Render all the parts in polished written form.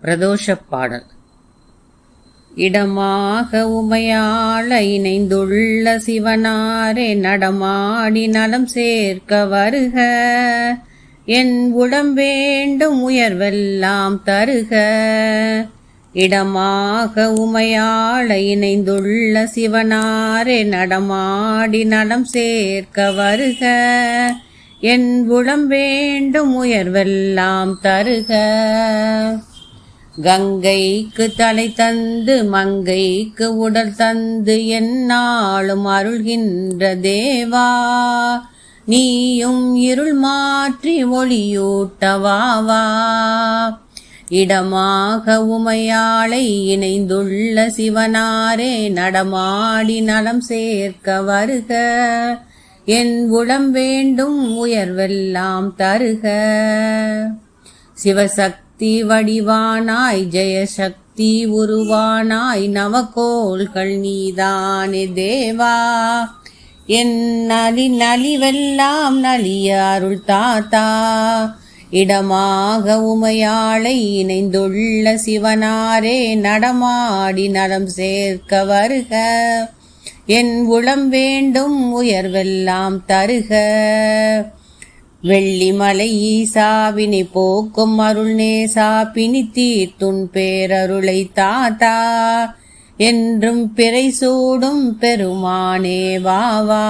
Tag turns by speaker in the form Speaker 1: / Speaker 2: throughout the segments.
Speaker 1: பிரதோஷப் பாடல். இடமாக உமையாள இணைந்துள்ள சிவனாரே நடமாடி நலம் சேர்க்க வருக. என் உடம்பேண்டும் உயர்வெல்லாம் தருக. இடமாக உமையாள இணைந்துள்ள சிவனாரே நடமாடி நலம் சேர்க்க வருக. என் உடம்பேண்டும் உயர்வெல்லாம் தருக. கங்கைக்கு தலை தந்து மங்கைக்கு உடல் தந்து எந்நாளும் அருள்கின்ற தேவா, நீயும் இருள் மாற்றி ஒளியூட்டவாவா. இடமாக உமையாளை இணைந்துள்ள சிவனாரே நடமாடி நலம் சேர்க்க வருக. என் உடம்பேண்டும் உயர்வெல்லாம் தருக. சிவசக்தி வடிவானாய் ஜெயசக்தி உருவானாய் நவகோள்கள் நீதானே தேவா. என் நலிவெல்லாம் நலிய அருள் தாத்தா. இடமாக உமையாளை இணைந்துள்ள சிவனாரே நடமாடி நலம் சேர்க்க வருக. என் உளம்பேண்டும் உயர்வெல்லாம் தருக. வெள்ளிமலை ஈசாவினை போக்கும் அருள் நேசா பிணி தீர்த்துன் பேரருளை தாத்தா. என்றும் பிறை சூடும் பெருமானே வாவா.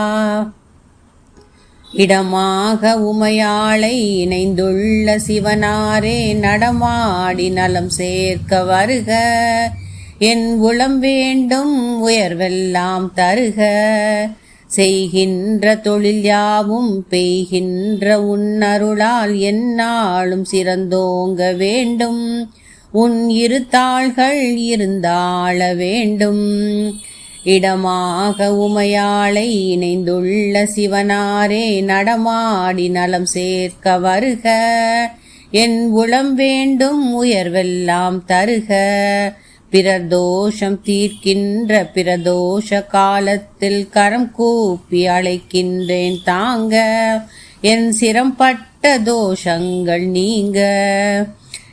Speaker 1: இடமாக உமையாளை இணைந்துள்ள சிவனாரே நடமாடி நலம் சேர்க்க வருக. என் உளம்பேண்டும் உயர்வெல்லாம் தருக. செய்கின்ற தொழில் யாவும் பெய்கின்ற உன்னருளால் எந்நாளும் சிறந்தோங்க வேண்டும். உன் இரு தாள்கள் இருந்தாள வேண்டும். இடமாக உமையாளை இணைந்துள்ள சிவனாரே நடமாடி நலம் சேர்க்க வருக. என் உளம்பேண்டும் உயர்வெல்லாம் தருக. பிறர் தோஷம் தீர்க்கின்ற பிரதோஷ காலத்தில் கரம் கூப்பி அழைக்கின்றேன் தாங்க. என் சிரம்பட்ட தோஷங்கள் நீங்க.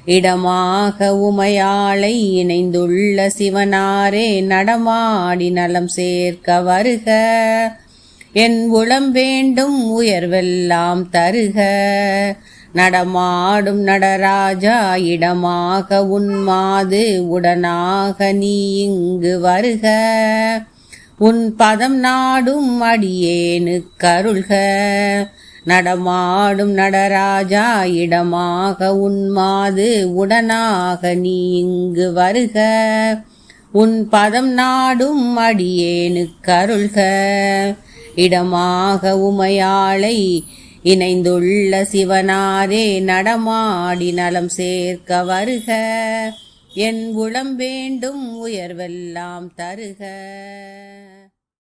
Speaker 1: இடமாக உமையாளை இணைந்துள்ள சிவனாரே நடமாடி நலம் சேர்க்க வருக. என் உளம்பேண்டும் உயர்வெல்லாம் தருக. நடமாடும் நடராஜா இடமாக உன்மாது உடனாக நீ இங்கு வருக. உன் பதம் நாடும் அடியேனுக்கருள்க. நடமாடும் நடராஜா இடமாக உன்மாது உடனாக நீ இங்கு வருக. உன் பதம் நாடும் அடியேனுக்கருள்க. இடமாக உமையாளை இணைந்துள்ள சிவனாரே நடமாடி நலம் சேர்க்க வருக. என் உளம்பேண்டும் உயர்வெல்லாம் தருக.